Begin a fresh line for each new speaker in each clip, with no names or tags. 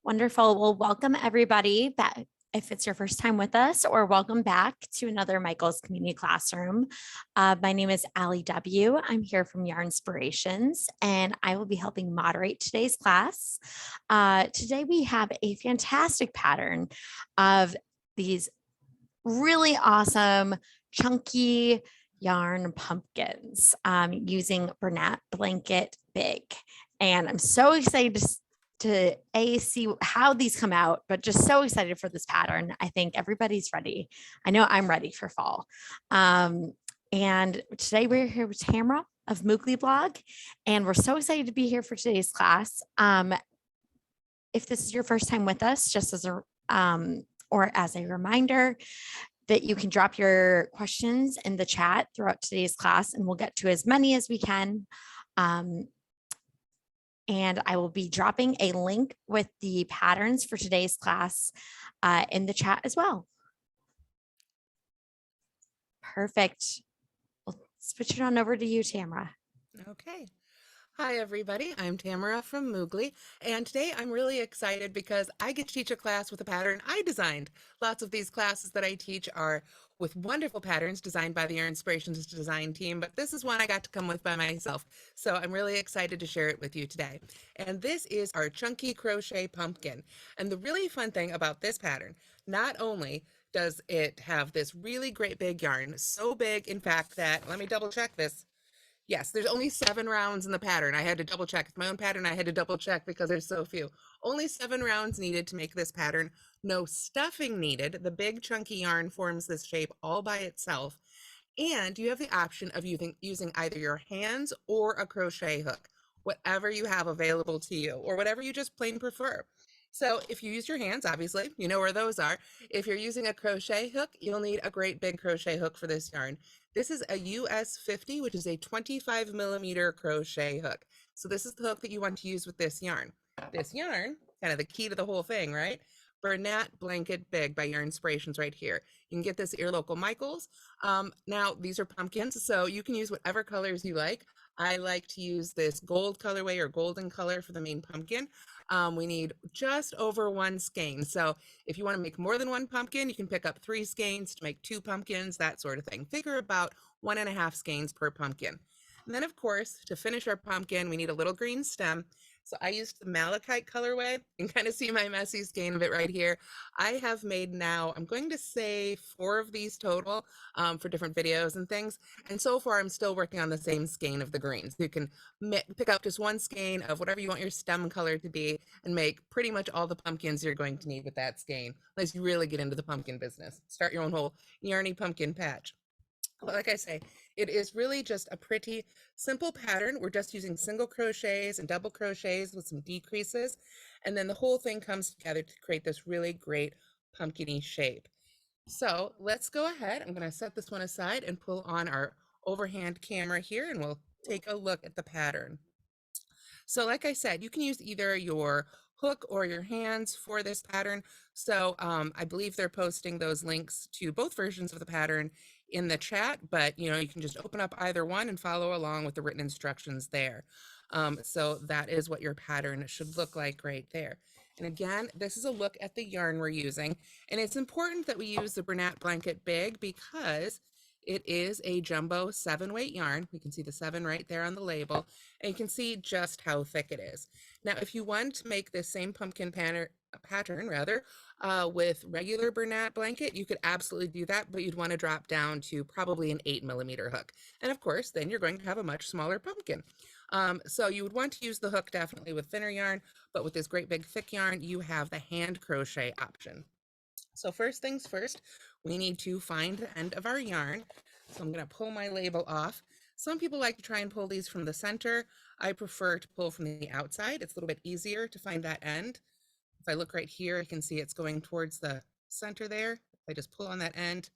Wonderful. Well, welcome everybody back. If it's your first time with us, or welcome back to another Michael's Community Classroom. My name is Allie W. I'm here from Yarn Inspirations, and I will be helping moderate today's class. Today we have a fantastic pattern of these really awesome, chunky yarn pumpkins using Bernat Blanket Big. And I'm so excited to see how these come out, but just so excited for this pattern. I think everybody's ready. I know I'm ready for fall. And today we're here with Tamara of Moogly Blog, and we're so excited to be here for today's class. If this is your first time with us, just as a or as a reminder that you can drop your questions in the chat throughout today's class, and we'll get to as many as we can. And I will be dropping a link with the patterns for today's class in the chat as well. Perfect. We'll switch it on over to you, Tamara.
Okay. Hi, everybody. I'm Tamara from Moogly, and today I'm really excited because I get to teach a class with a pattern I designed. Lots of these classes that I teach are with wonderful patterns designed by the Yarn Inspirations design team, but this is one I got to come with by myself. So I'm really excited to share it with you today. And this is our chunky crochet pumpkin. And the really fun thing about this pattern, not only does it have this really great big yarn, so big, in fact, that, let me double check this. Yes, there's only 7 rounds in the pattern. I had to double check. It's my own pattern. I had to double check because there's so few. Only 7 rounds needed to make this pattern. No stuffing needed. The big chunky yarn forms this shape all by itself. And you have the option of using either your hands or a crochet hook, whatever you have available to you, or whatever you just plain prefer. So if you use your hands, obviously, you know where those are. If you're using a crochet hook, you'll need a great big crochet hook for this yarn. This is a US 50, which is a 25 millimeter crochet hook. So this is the hook that you want to use with this yarn. This yarn, kind of the key to the whole thing, right? Bernat Blanket Big by Yarn Inspirations right here. You can get this at your local Michael's. Now, these are pumpkins, so you can use whatever colors you like. I like to use this gold colorway or golden color for the main pumpkin. We need just over 1 skein. So if you want to make more than 1 pumpkin, you can pick up 3 skeins to make 2 pumpkins, that sort of thing. Figure about 1.5 skeins per pumpkin. And then, of course, to finish our pumpkin, we need a little green stem. So I used the Malachite colorway. You can kind of see my messy skein of it right here. I have made now, I'm going to say 4 of these total for different videos and things. And so far, I'm still working on the same skein of the greens. You can pick up just 1 skein of whatever you want your stem color to be and make pretty much all the pumpkins you're going to need with that skein, unless you really get into the pumpkin business. Start your own whole yarny pumpkin patch. But like I say, it is really just a pretty simple pattern. We're just using single crochets and double crochets with some decreases. And then the whole thing comes together to create this really great pumpkin-y shape. So let's go ahead. I'm going to set this one aside and pull on our overhand camera here, and we'll take a look at the pattern. So like I said, you can use either your hook or your hands for this pattern. So I believe they're posting those links to both versions of the pattern in the chat, but you can just open up either one and follow along with the written instructions there. So that is what your pattern should look like right there. And again, this is a look at the yarn we're using. And it's important that we use the Bernat Blanket Big because it is a jumbo 7-weight yarn. We can see the 7 right there on the label, and you can see just how thick it is. Now, if you want to make this same pumpkin pattern with regular Bernat blanket, you could absolutely do that, but you'd want to drop down to probably an 8 millimeter hook. And of course, then you're going to have a much smaller pumpkin. So you would want to use the hook definitely with thinner yarn, but with this great big thick yarn, you have the hand crochet option. So first things first, we need to find the end of our yarn. So I'm going to pull my label off. Some people like to try and pull these from the center. I prefer to pull from the outside. It's a little bit easier to find that end. If I look right here, I can see it's going towards the center there. If I just pull on that end,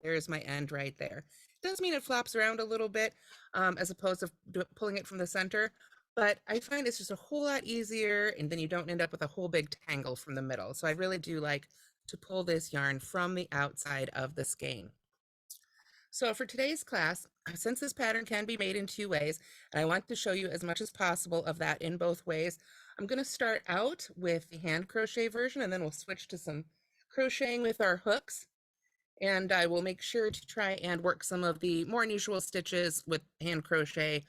there's my end right there. It does mean it flops around a little bit as opposed to pulling it from the center, but I find it's just a whole lot easier, and then you don't end up with a whole big tangle from the middle. So I really do like to pull this yarn from the outside of the skein. So for today's class, since this pattern can be made in 2 ways, and I want to show you as much as possible of that in both ways, I'm going to start out with the hand crochet version, and then we'll switch to some crocheting with our hooks. And I will make sure to try and work some of the more unusual stitches with hand crochet,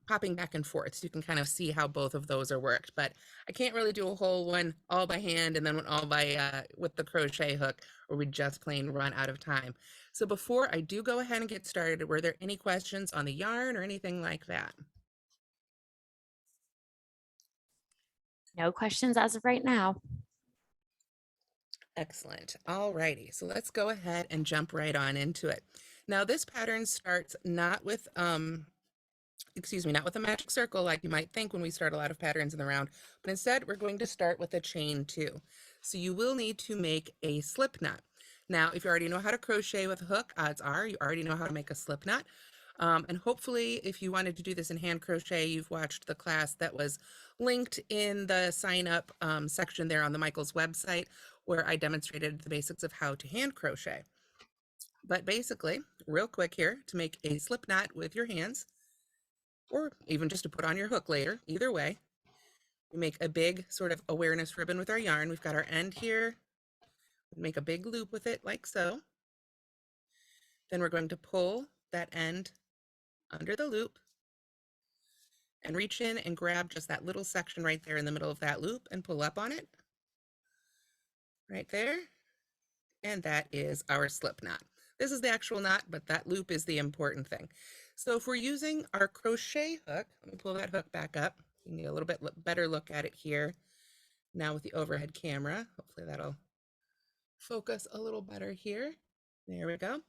popping back and forth, so you can kind of see how both of those are worked. But I can't really do a whole one all by hand and then one all by with the crochet hook, or we just plain run out of time. So before I do go ahead and get started, were there any questions on the yarn or anything like that?
No questions as of right now.
Excellent. All righty. So let's go ahead and jump right on into it. Now this pattern starts not with not with a magic circle like you might think when we start a lot of patterns in the round, but instead we're going to start with a chain 2. So you will need to make a slip knot. Now, if you already know how to crochet with a hook, odds are you already know how to make a slip knot. And hopefully, if you wanted to do this in hand crochet, you've watched the class that was linked in the sign up section there on the Michaels website, where I demonstrated the basics of how to hand crochet. But basically, real quick here, to make a slip knot with your hands, or even just to put on your hook later, either way, we make a big sort of awareness ribbon with our yarn. We've got our end here, make a big loop with it like so. Then we're going to pull that end under the loop and reach in and grab just that little section right there in the middle of that loop and pull up on it right there. And that is our slip knot. This is the actual knot, but that loop is the important thing. So if we're using our crochet hook, let me pull that hook back up. You can get a little bit better look at it here now with the overhead camera. Hopefully that'll focus a little better here. There we go.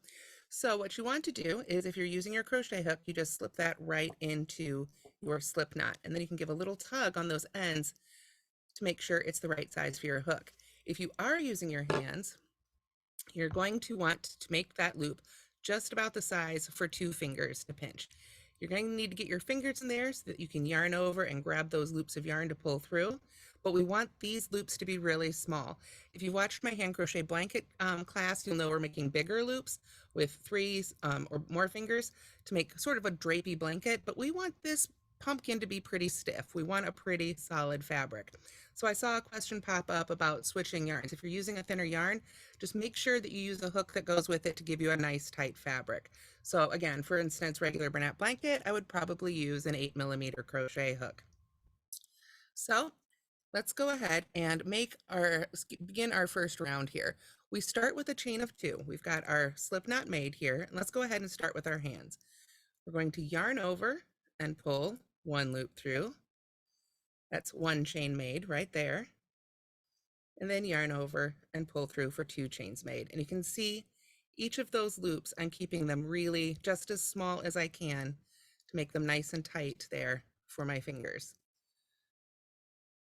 So what you want to do is, if you're using your crochet hook, you just slip that right into your slip knot, and then you can give a little tug on those ends to make sure it's the right size for your hook. If you are using your hands, you're going to want to make that loop just about the size for 2 fingers to pinch. You're going to need to get your fingers in there so that you can yarn over and grab those loops of yarn to pull through. But we want these loops to be really small. If you watched my hand crochet blanket class, you'll know we're making bigger loops with 3 or more fingers to make sort of a drapey blanket, but we want this pumpkin to be pretty stiff. We want a pretty solid fabric. So I saw a question pop up about switching yarns. If you're using a thinner yarn, just make sure that you use a hook that goes with it to give you a nice tight fabric. So again, for instance, regular Bernat Blanket, I would probably use an 8mm crochet hook. So let's go ahead and begin our first round here. We start with a chain of 2. We've got our slip knot made here, and let's go ahead and start with our hands. We're going to yarn over and pull 1 loop through. That's 1 chain made right there. And then yarn over and pull through for 2 chains made. And you can see each of those loops, I'm keeping them really just as small as I can to make them nice and tight there for my fingers.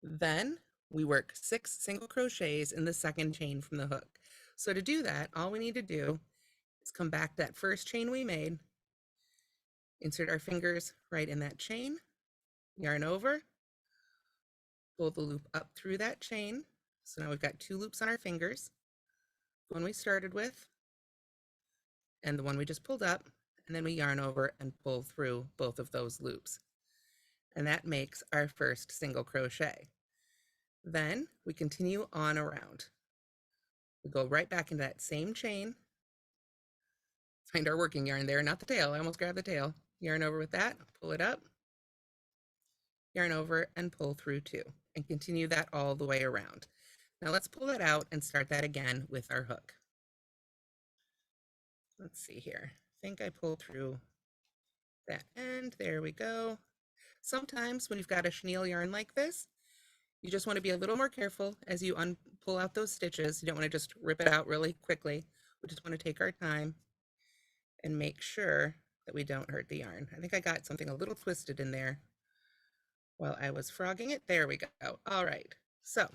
Then we work 6 single crochets in the second chain from the hook. So to do that, all we need to do is come back to that first chain we made, insert our fingers right in that chain, yarn over, pull the loop up through that chain. So now we've got 2 loops on our fingers, the one we started with and the one we just pulled up, and then we yarn over and pull through both of those loops. And that makes our first single crochet. Then we continue on around. We go right back into that same chain, find our working yarn there, not the tail. I almost grabbed the tail. Yarn over with that, pull it up, yarn over and pull through 2, and continue that all the way around. Now let's pull that out and start that again with our hook. Let's see here. I think I pulled through that end. There we go. Sometimes when you've got a chenille yarn like this, you just want to be a little more careful as you pull out those stitches. You don't want to just rip it out really quickly. We just want to take our time and make sure that we don't hurt the yarn. I think I got something a little twisted in there while I was frogging it. There we go. All right. So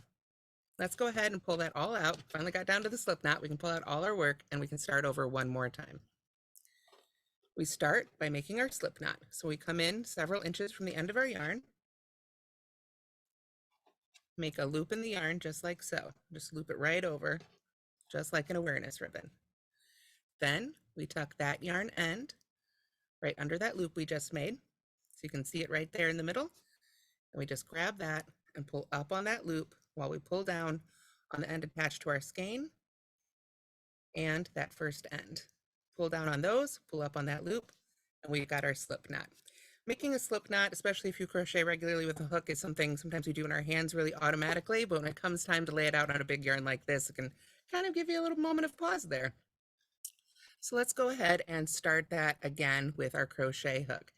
let's go ahead and pull that all out. Finally got down to the slip knot. We can pull out all our work and we can start over one more time. We start by making our slip knot. So we come in several inches from the end of our yarn, make a loop in the yarn just like so. Just loop it right over, just like an awareness ribbon. Then we tuck that yarn end right under that loop we just made. So you can see it right there in the middle. And we just grab that and pull up on that loop while we pull down on the end attached to our skein and that first end. Pull down on those, pull up on that loop, and we've got our slip knot. Making a slip knot, especially if you crochet regularly with a hook, is something sometimes we do in our hands really automatically, but when it comes time to lay it out on a big yarn like this, it can kind of give you a little moment of pause there. So let's go ahead and start that again with our crochet hook.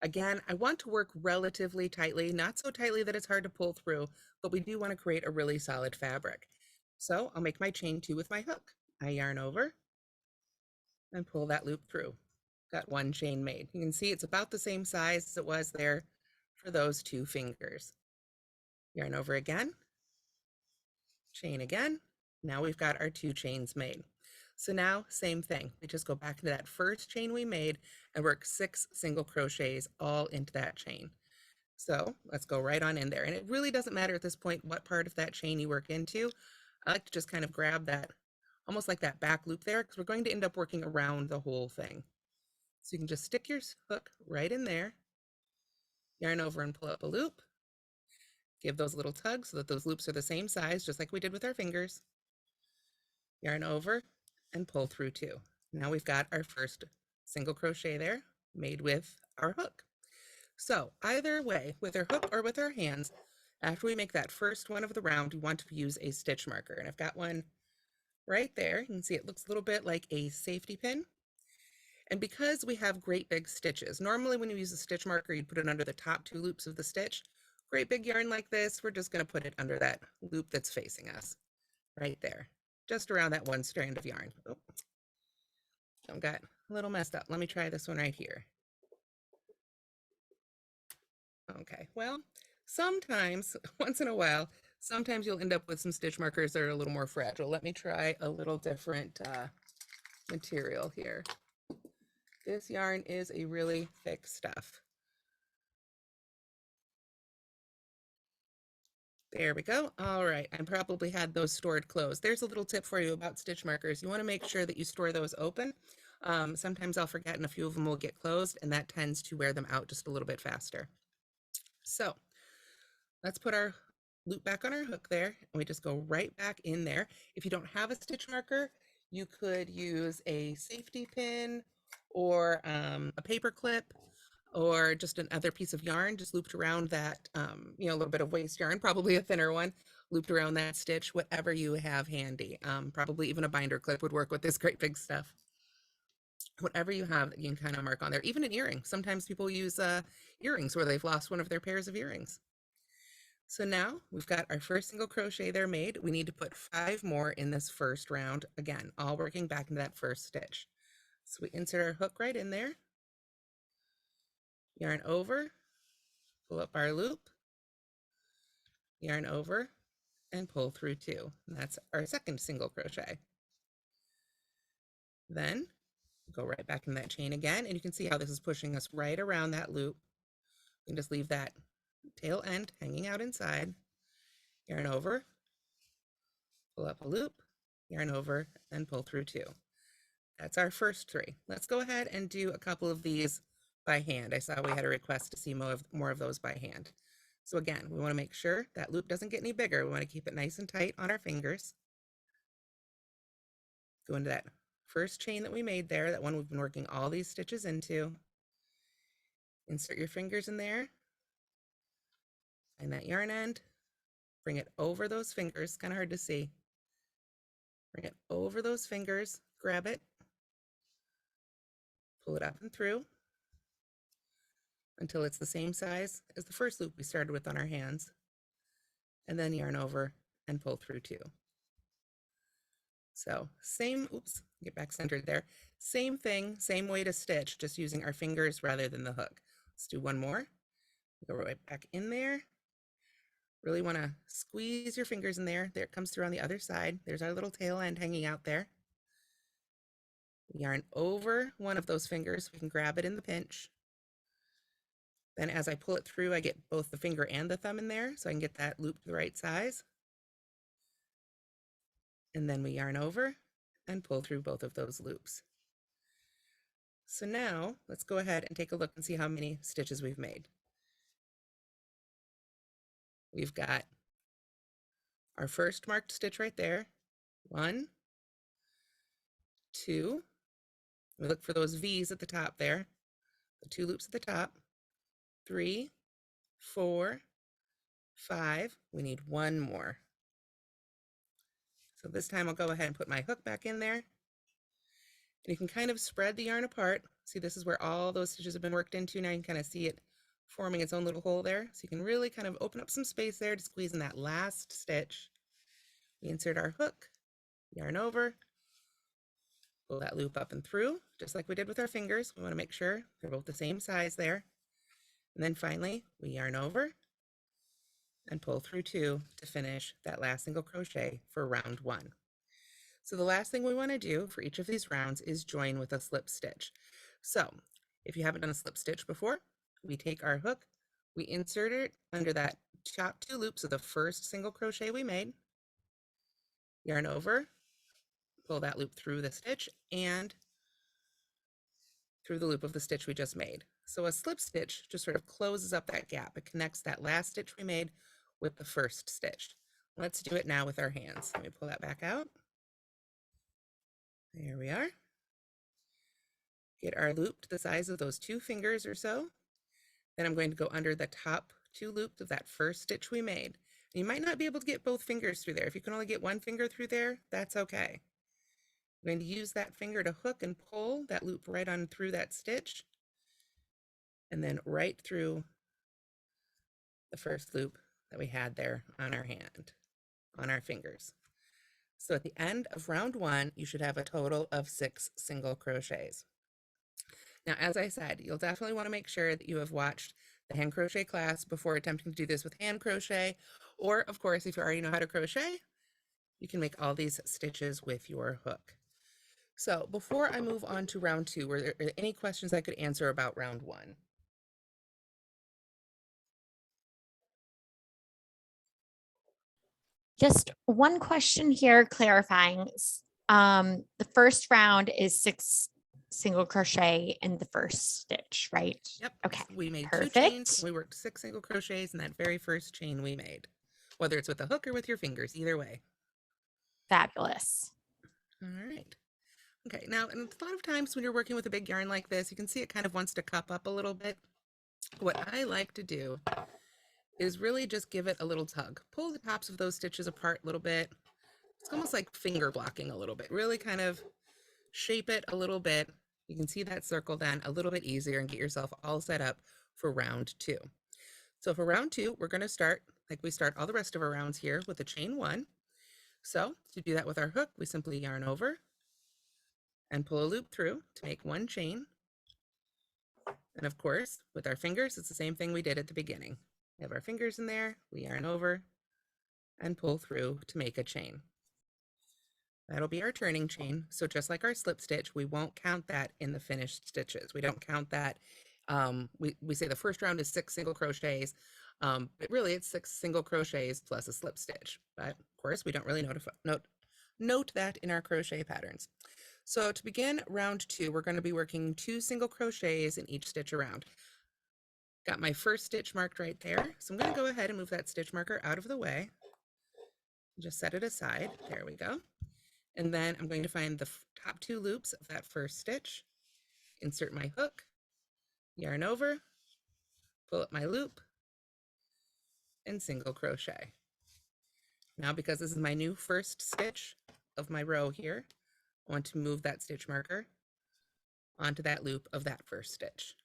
Again, I want to work relatively tightly, not so tightly that it's hard to pull through, but we do want to create a really solid fabric. So I'll make my chain 2 with my hook. I yarn over and pull that loop through. Got one chain made. You can see it's about the same size as it was there for those 2 fingers. Yarn over again, chain again. Now we've got our 2 chains made. So now, same thing. We just go back to that first chain we made and work 6 single crochets all into that chain. So let's go right on in there. And it really doesn't matter at this point what part of that chain you work into. I like to just kind of grab that, almost like that back loop there, because we're going to end up working around the whole thing. So you can just stick your hook right in there, yarn over and pull up a loop, give those little tugs so that those loops are the same size, just like we did with our fingers. Yarn over and pull through 2. Now we've got our first single crochet there made with our hook. So either way, with our hook or with our hands, after we make that first one of the round, we want to use a stitch marker. And I've got one right there. You can see it looks a little bit like a safety pin. And because we have great big stitches, normally when you use a stitch marker, you'd put it under the top 2 loops of the stitch. Great big yarn like this, we're just going to put it under that loop that's facing us, right there, just around that one strand of yarn. Oh, I got a little messed up. Let me try this one right here. Okay, well, sometimes, once in a while, sometimes you'll end up with some stitch markers that are a little more fragile. Let me try a little different material here. This yarn is a really thick stuff. There we go. All right, I probably had those stored closed. There's a little tip for you about stitch markers. You want to make sure that you store those open. Sometimes I'll forget and a few of them will get closed, and that tends to wear them out just a little bit faster. So let's put our loop back on our hook there, and we just go right back in there. If you don't have a stitch marker, you could use a safety pin or a paper clip or just another piece of yarn just looped around that, a little bit of waste yarn, probably a thinner one, looped around that stitch, whatever you have handy. Probably even a binder clip would work with this great big stuff. Whatever you have that you can kind of mark on there, even an earring. Sometimes people use earrings where they've lost one of their pairs of earrings. So now we've got our first single crochet there made. We need to put 5 more in this first round. Again, all working back into that first stitch. So we insert our hook right in there, yarn over, pull up our loop, yarn over, and pull through 2. And that's our second single crochet. Then go right back in that chain again, and you can see how this is pushing us right around that loop. You can just leave that tail end hanging out inside, yarn over, pull up a loop, yarn over, and pull through 2. That's our first 3. Let's go ahead and do a couple of these by hand. I saw we had a request to see more of those by hand. So again, we want to make sure that loop doesn't get any bigger. We want to keep it nice and tight on our fingers. Go into that first chain that we made there, that one we've been working all these stitches into. Insert your fingers in there, and that yarn end, bring it over those fingers, kind of hard to see. Bring it over those fingers, grab it, pull it up and through until it's the same size as the first loop we started with on our hands, and then yarn over and pull through 2. So same, oops, get back centered there. Same thing, same way to stitch, just using our fingers rather than the hook. Let's do one more. Go right back in there. Really want to squeeze your fingers in there. There it comes through on the other side. There's our little tail end hanging out there. Yarn over one of those fingers. We can grab it in the pinch. Then as I pull it through, I get both the finger and the thumb in there so I can get that loop to the right size. And then we yarn over and pull through both of those loops. So now let's go ahead and take a look and see how many stitches we've made. we've got our first marked stitch right there. 1, 2. We look for those V's at the top there, the 2 loops at the top. 3, 4, 5. We need 1 more. So this time I'll go ahead and put my hook back in there. And you can kind of spread the yarn apart. See, this is where all those stitches have been worked into. Now you can kind of see it forming its own little hole there. So you can really kind of open up some space there to squeeze in that last stitch. We insert our hook, yarn over, pull that loop up and through, just like we did with our fingers. We want to make sure they're both the same size there. And then finally, we yarn over and pull through 2 to finish that last single crochet for round 1. So the last thing we want to do for each of these rounds is join with a slip stitch. So if you haven't done a slip stitch before, we take our hook, we insert it under that top 2 loops of the first single crochet we made, yarn over, pull that loop through the stitch and through the loop of the stitch we just made. So a slip stitch just sort of closes up that gap. It connects that last stitch we made with the first stitch. Let's do it now with our hands. Let me pull that back out. There we are. Get our loop to the size of those 2 fingers or so. Then I'm going to go under the top 2 loops of that first stitch we made. You might not be able to get both fingers through there. If you can only get one finger through there, that's okay. I'm going to use that finger to hook and pull that loop right on through that stitch, and then right through the first loop that we had there on our hand, on our fingers. So at the end of round 1, you should have a total of 6 single crochets. Now, as I said, you'll definitely want to make sure that you have watched the hand crochet class before attempting to do this with hand crochet, or of course, if you already know how to crochet, you can make all these stitches with your hook. So before I move on to round 2, were there any questions I could answer about round 1?
Just one question here clarifying. The first round is 6 single crochet in the first stitch, right?
Yep.
Okay,
We made 2 chains.
perfect.
We worked 6 single crochets in that very first chain we made, whether it's with a hook or with your fingers, either way.
Fabulous.
All right. Okay, now, and a lot of times when you're working with a big yarn like this, you can see it kind of wants to cup up a little bit. What I like to do is really just give it a little tug. Pull the tops of those stitches apart a little bit. It's almost like finger blocking a little bit. Really kind of shape it a little bit. You can see that circle then a little bit easier and get yourself all set up for round 2. So for round 2, we're going to start like we start all the rest of our rounds here with a chain 1. So to do that with our hook, we simply yarn over and pull a loop through to make 1 chain. And of course, with our fingers, it's the same thing we did at the beginning. We have our fingers in there, we yarn over and pull through to make a chain. That'll be our turning chain. So just like our slip stitch, we won't count that in the finished stitches. We don't count that. We say the first round is 6 single crochets, but really it's 6 single crochets plus a slip stitch. But of course, we don't really note that in our crochet patterns. So to begin round 2, we're going to be working 2 single crochets in each stitch around. Got my first stitch marked right there. So I'm going to go ahead and move that stitch marker out of the way. Just set it aside. There we go. And then I'm going to find the top 2 loops of that first stitch, insert my hook, yarn over, pull up my loop, and single crochet. Now, because this is my new first stitch of my row here, I want to move that stitch marker onto that loop of that first stitch.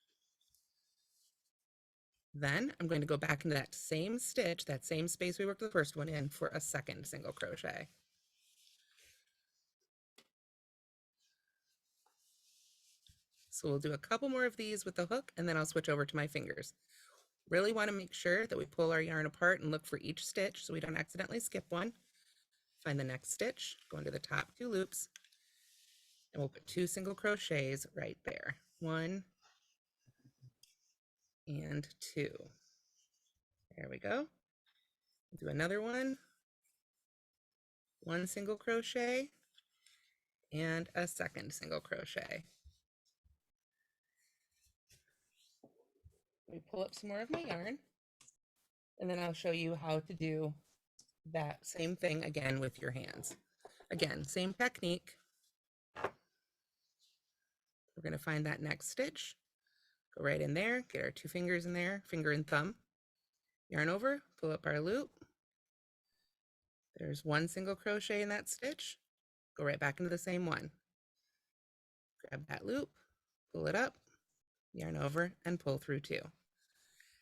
Then I'm going to go back into that same stitch, that same space we worked the first one in, for a second single crochet. So we'll do a couple more of these with the hook, and then I'll switch over to my fingers. Really want to make sure that we pull our yarn apart and look for each stitch so we don't accidentally skip one. Find the next stitch, go into the top 2 loops, and we'll put 2 single crochets right there. 1 and 2. There we go. Do another one. 1 single crochet and a second single crochet. Let me pull up some more of my yarn. And then I'll show you how to do that same thing again with your hands. Again, same technique. We're going to find that next stitch, go right in there, get our 2 fingers in there, finger and thumb, yarn over, pull up our loop. There's 1 single crochet in that stitch, go right back into the same one. Grab that loop, pull it up, yarn over, and pull through 2.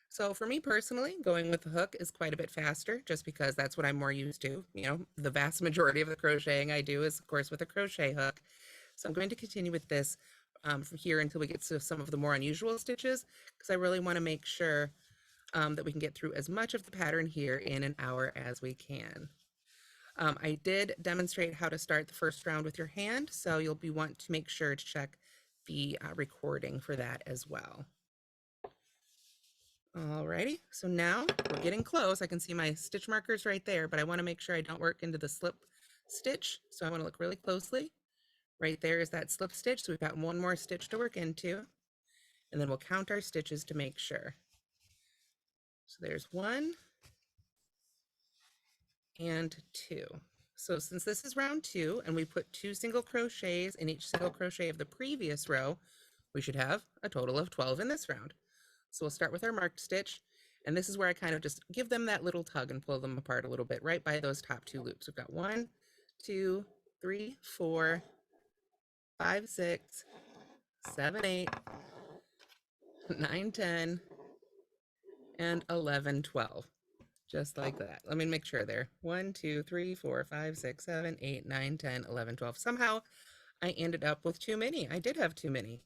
So for me personally, going with the hook is quite a bit faster just because that's what I'm more used to. You know, the vast majority of the crocheting I do is, of course, with a crochet hook. So I'm going to continue with this from here until we get to some of the more unusual stitches, because I really want to make sure that we can get through as much of the pattern here in an hour as we can. I did demonstrate how to start the first round with your hand, so you'll want to make sure to check the recording for that as well. Alrighty, so now we're getting close. I can see my stitch markers right there, but I want to make sure I don't work into the slip stitch. So I want to look really closely. Right there is that slip stitch. So we've got 1 more stitch to work into, and then we'll count our stitches to make sure. So there's 1 and 2. So since this is round 2 and we put 2 single crochets in each single crochet of the previous row, we should have a total of 12 in this round. So we'll start with our marked stitch, and this is where I kind of just give them that little tug and pull them apart a little bit right by those top 2 loops. We've got 1, 2, 3, 4, 5, 6, 7, 8, 9, 10, and 11, 12. Just like that. Let me make sure there. 1, 2, 3, 4, 5, 6, 7, 8, 9, 10, 11, 12. Somehow I ended up with too many. I did have too many.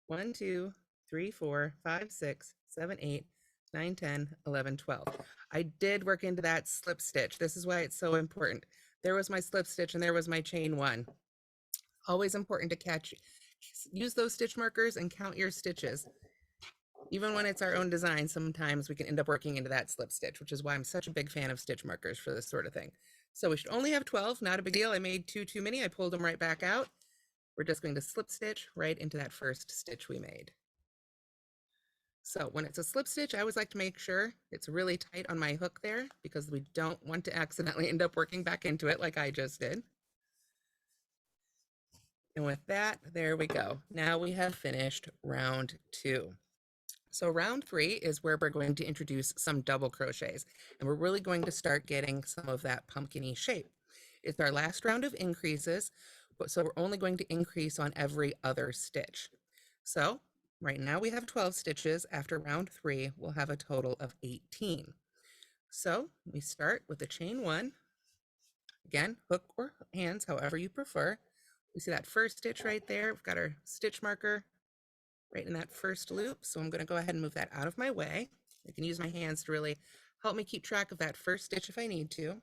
1, 2, 3, 4, 5, 6, 7, 8, 9, 10, 11, 12. I did work into that slip stitch. This is why it's so important. There was my slip stitch and there was my chain 1. Always important to use those stitch markers and count your stitches. Even when it's our own design, sometimes we can end up working into that slip stitch, which is why I'm such a big fan of stitch markers for this sort of thing. So we should only have 12, not a big deal. I made 2 too many. I pulled them right back out. We're just going to slip stitch right into that first stitch we made. So when it's a slip stitch, I always like to make sure it's really tight on my hook there, because we don't want to accidentally end up working back into it like I just did. And with that, there we go. Now we have finished round 2. So round 3 is where we're going to introduce some double crochets, and we're really going to start getting some of that pumpkin-y shape. It's our last round of increases, so we're only going to increase on every other stitch. So right now we have 12 stitches. After round 3, we'll have a total of 18. So we start with the chain 1. Again, hook or hands, however you prefer. We see that first stitch right there. We've got our stitch marker right in that first loop. So I'm going to go ahead and move that out of my way. I can use my hands to really help me keep track of that first stitch if I need to.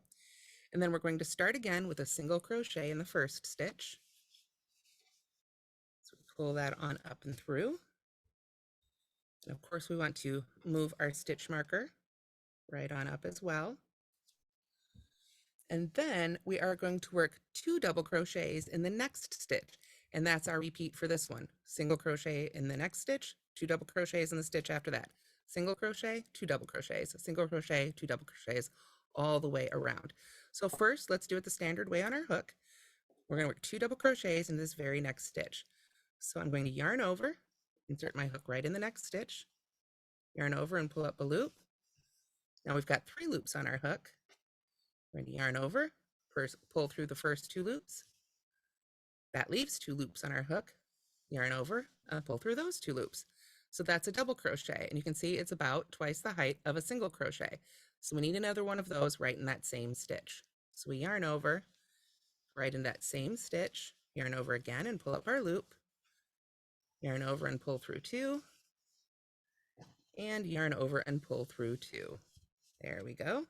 And then we're going to start again with a single crochet in the first stitch. So we pull that on up and through. And of course we want to move our stitch marker right on up as well. And then we are going to work 2 double crochets in the next stitch. And that's our repeat for this one. Single crochet in the next stitch, 2 double crochets in the stitch after that. Single crochet, 2 double crochets, single crochet, 2 double crochets, all the way around. So first, let's do it the standard way on our hook. We're going to work 2 double crochets in this very next stitch. So I'm going to yarn over, insert my hook right in the next stitch, yarn over and pull up a loop. Now we've got 3 loops on our hook. We're going to yarn over, pull through the first 2 loops. That leaves 2 loops on our hook. Yarn over, pull through those 2 loops. So that's a double crochet, and you can see it's about twice the height of a single crochet. So we need another one of those right in that same stitch. So we yarn over, right in that same stitch, yarn over again and pull up our loop, yarn over and pull through 2, and yarn over and pull through 2. There we go.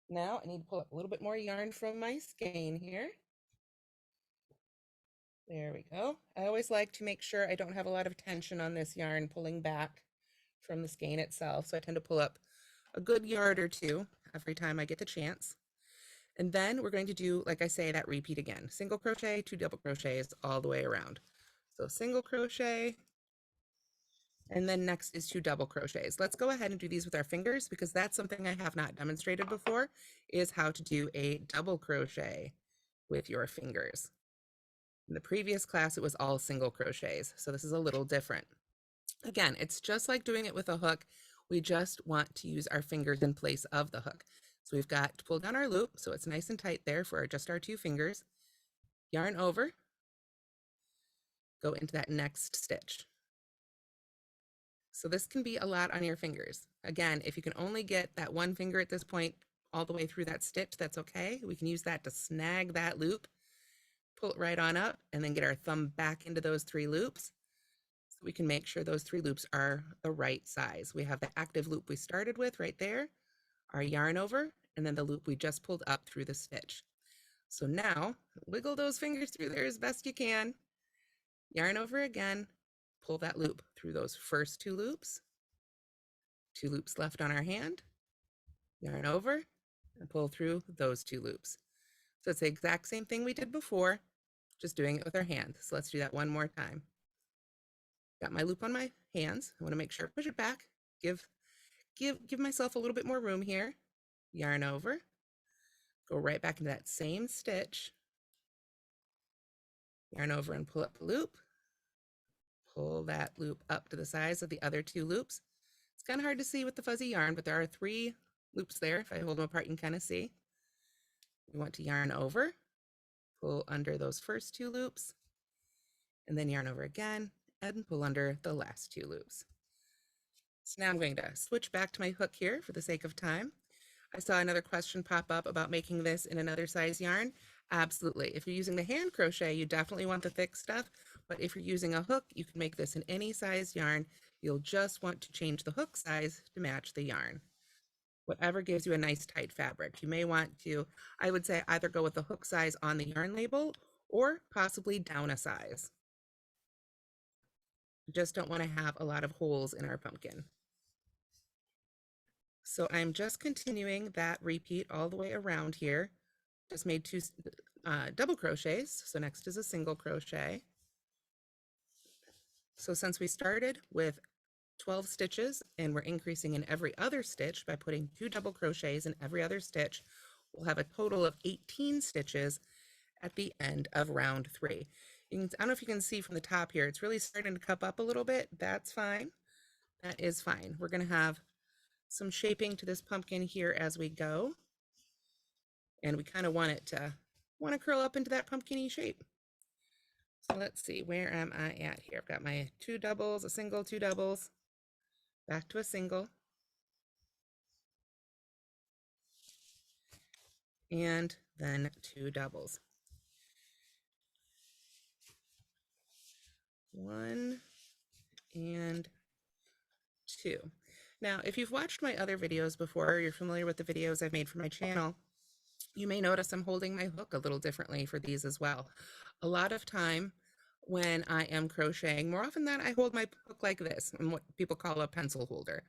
Now I need to pull up a little bit more yarn from my skein here. There we go. I always like to make sure I don't have a lot of tension on this yarn pulling back from the skein itself. So I tend to pull up a good yard or 2 every time I get the chance. And then we're going to do, like I say, that repeat again. Single crochet, 2 double crochets all the way around. So single crochet, And then next is 2 double crochets. Let's go ahead and do these with our fingers because that's something I have not demonstrated before, is how to do a double crochet with your fingers. In the previous class, it was all single crochets, so this is a little different. Again, it's just like doing it with a hook. We just want to use our fingers in place of the hook. So we've got to pull down our loop so it's nice and tight there for just our 2 fingers. Yarn over, go into that next stitch. So this can be a lot on your fingers. Again, if you can only get that one finger at this point all the way through that stitch, that's okay. We can use that to snag that loop, pull it right on up, and then get our thumb back into those 3 loops. So we can make sure those 3 loops are the right size. We have the active loop we started with right there, our yarn over, and then the loop we just pulled up through the stitch. So now wiggle those fingers through there as best you can. Yarn over again, pull that loop through those first 2 loops. 2 loops left on our hand, yarn over, and pull through those 2 loops. So it's the exact same thing we did before, just doing it with our hand. So let's do that one more time. Got my loop on my hands. I want to make sure, push it back, give myself a little bit more room here. Yarn over, go right back into that same stitch. Yarn over and pull up the loop. Pull that loop up to the size of the other 2 loops. It's kind of hard to see with the fuzzy yarn, but there are 3 loops there. If I hold them apart, you can kind of see. We want to yarn over, pull under those first 2 loops, and then yarn over again and pull under the last 2 loops. So now I'm going to switch back to my hook here for the sake of time. I saw another question pop up about making this in another size yarn. Absolutely. If you're using the hand crochet, you definitely want the thick stuff, but if you're using a hook, you can make this in any size yarn. You'll just want to change the hook size to match the yarn. Whatever gives you a nice tight fabric. You may want to, I would say, either go with the hook size on the yarn label or possibly down a size. You just don't want to have a lot of holes in our pumpkin. So I'm just continuing that repeat all the way around here. Just made 2 double crochets. So next is a single crochet. So since we started with 12 stitches and we're increasing in every other stitch by putting 2 double crochets in every other stitch, we'll have a total of 18 stitches at the end of round 3. I don't know if you can see from the top here, it's really starting to cup up a little bit. That's fine. That is fine. We're going to have some shaping to this pumpkin here as we go. And we kind of want it to curl up into that pumpkin-y shape. So let's see, where am I at here? I've got my 2 doubles, a single, 2 doubles, back to a single, and then 2 doubles. 1 and 2. Now, if you've watched my other videos before, or you're familiar with the videos I've made for my channel, you may notice I'm holding my hook a little differently for these as well. A lot of time when I am crocheting, more often than not, I hold my hook like this, and what people call a pencil holder.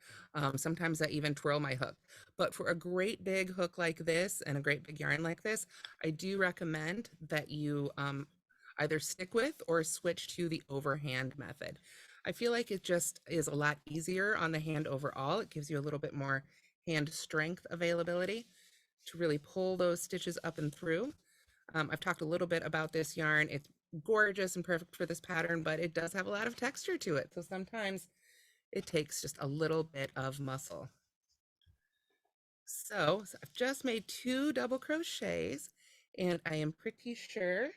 Sometimes I even twirl my hook. But for a great big hook like this and a great big yarn like this, I do recommend that you either stick with or switch to the overhand method. I feel like it just is a lot easier on the hand overall. It gives you a little bit more hand strength availability to really pull those stitches up and through. I've talked a little bit about this yarn. It's gorgeous and perfect for this pattern, but it does have a lot of texture to it. So sometimes it takes just a little bit of muscle. So I've just made 2 double crochets, and I am pretty sure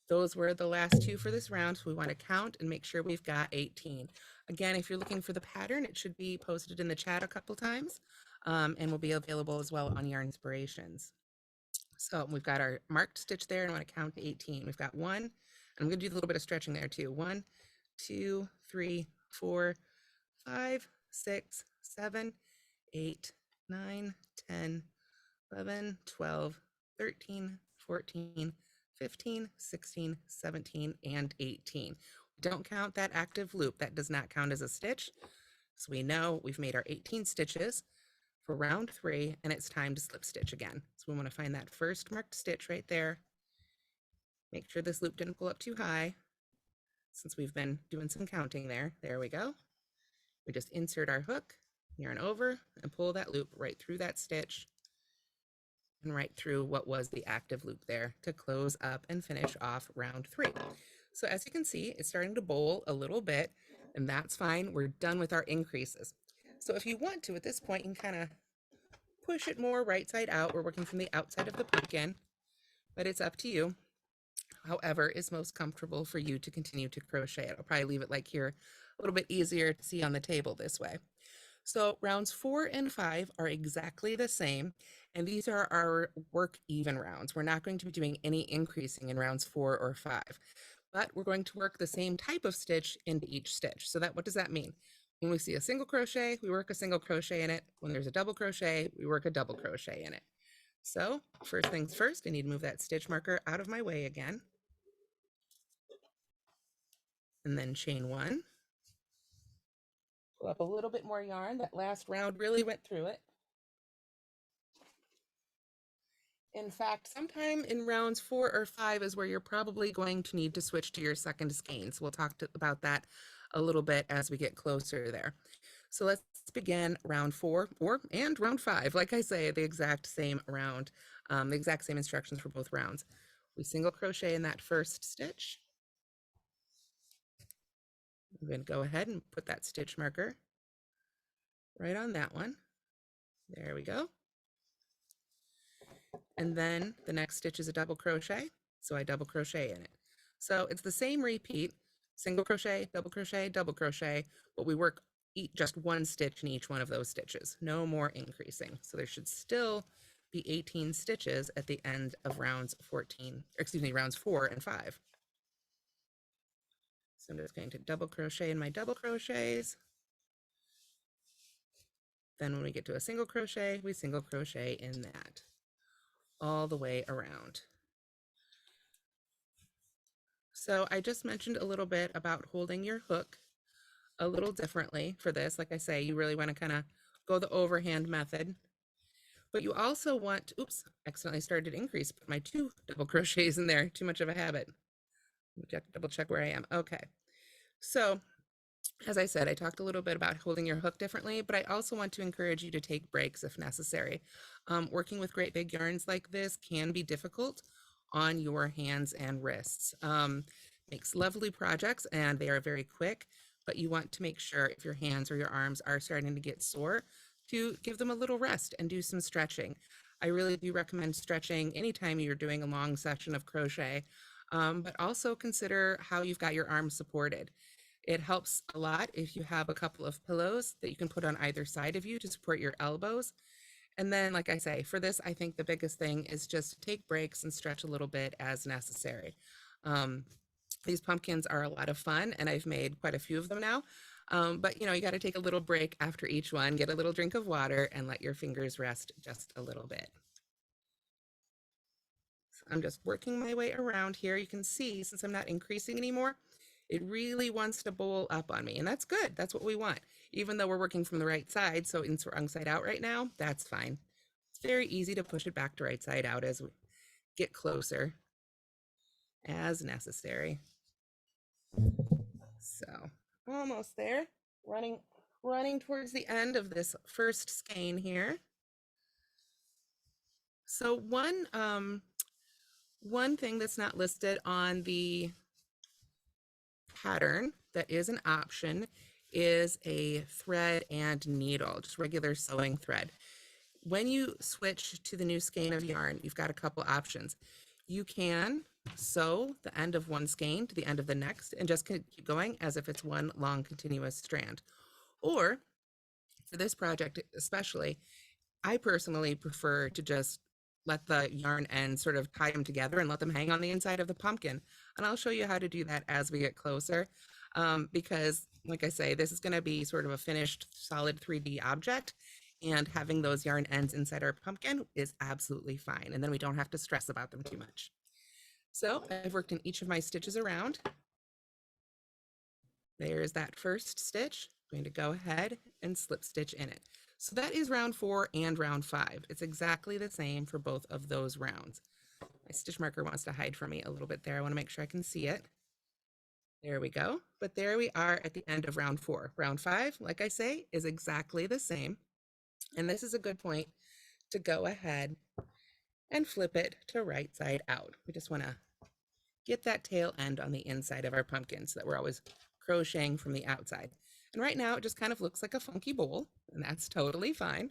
those were the last 2 for this round. So we want to count and make sure we've got 18. Again, if you're looking for the pattern, it should be posted in the chat a couple times, and will be available as well on Yarn Inspirations. So we've got our marked stitch there, and I want to count to 18. We've got 1, and I'm going to do a little bit of stretching there too. 1, 2, 3, 4, 5, 6, 7, 8, 9, 10, 11, 12, 13, 14, 15, 16, 17, and 18. Don't count that active loop. That does not count as a stitch. So we know we've made our 18 stitches for round 3, and it's time to slip stitch again. So we want to find that first marked stitch right there. Make sure this loop didn't pull up too high. since we've been doing some counting there. There we go. We just insert our hook, yarn over, and pull that loop right through that stitch and right through what was the active loop there to close up and finish off round 3. So as you can see, it's starting to bowl a little bit, and that's fine. We're done with our increases. So if you want to, at this point, you can kind of push it more right side out. We're working from the outside of the pumpkin, but it's up to you. However is most comfortable for you to continue to crochet. I'll probably leave it like here, a little bit easier to see on the table this way. So rounds 4 and 5 are exactly the same, and these are our work even rounds. We're not going to be doing any increasing in rounds 4 or 5, but we're going to work the same type of stitch into each stitch. So what does that mean? When we see a single crochet, we work a single crochet in it. When there's a double crochet, we work a double crochet in it. So first things first, I need to move that stitch marker out of my way again. And then chain 1. Pull up a little bit more yarn. That last round really went through it. In fact, sometime in rounds 4 or 5 is where you're probably going to need to switch to your second skeins. We'll talk about that a little bit as we get closer there. So let's begin round 4 and round 5. Like I say, the exact same round, the exact same instructions for both rounds. We single crochet in that first stitch. I'm going to go ahead and put that stitch marker right on that one. There we go. And then the next stitch is a double crochet, so I double crochet in it. So it's the same repeat, single crochet, double crochet, double crochet, but we work just one stitch in each one of those stitches, no more increasing. So there should still be 18 stitches at the end of rounds 4 and 5. So I'm just going to double crochet in my double crochets. Then when we get to a single crochet, we single crochet in that all the way around. So I just mentioned a little bit about holding your hook a little differently for this. Like I say, you really want to kind of go the overhand method, but you also want, oops, accidentally started increase, put my 2 double crochets in there, too much of a habit. Double check where I am. Okay. So as I said, I talked a little bit about holding your hook differently, but I also want to encourage you to take breaks if necessary. Working with great big yarns like this can be difficult on your hands and wrists. Makes lovely projects and they are very quick, but you want to make sure if your hands or your arms are starting to get sore to give them a little rest and do some stretching. I really do recommend stretching anytime you're doing a long session of crochet, but also consider how you've got your arms supported. It helps a lot if you have a couple of pillows that you can put on either side of you to support your elbows. And then, like I say, for this, I think the biggest thing is just to take breaks and stretch a little bit as necessary. These pumpkins are a lot of fun, and I've made quite a few of them now. But, you got to take a little break after each one, get a little drink of water, and let your fingers rest just a little bit. So I'm just working my way around here. You can see, since I'm not increasing anymore, it really wants to bowl up on me, and that's good. That's what we want. Even though we're working from the right side, so it's wrong side out right now, that's fine. It's very easy to push it back to right side out as we get closer as necessary. So almost there, running towards the end of this first skein here. So one thing that's not listed on the pattern that is an option is a thread and needle, just regular sewing thread. When you switch to the new skein of yarn, you've got a couple options. You can sew the end of one skein to the end of the next and just keep going as if it's one long continuous strand. Or for this project especially, I personally prefer to just let the yarn ends sort of tie them together and let them hang on the inside of the pumpkin. And I'll show you how to do that as we get closer. Because like I say, this is going to be sort of a finished solid 3D object, and having those yarn ends inside our pumpkin is absolutely fine. And then we don't have to stress about them too much. So I've worked in each of my stitches around. There's that first stitch. I'm going to go ahead and slip stitch in it. So that is round 4 and round 5. It's exactly the same for both of those rounds. My stitch marker wants to hide for me a little bit there. I want to make sure I can see it. There we go. But there we are at the end of round 4. Round 5, like I say, is exactly the same. And this is a good point to go ahead and flip it to right side out. We just want to get that tail end on the inside of our pumpkin so that we're always crocheting from the outside. And right now it just kind of looks like a funky bowl, and that's totally fine.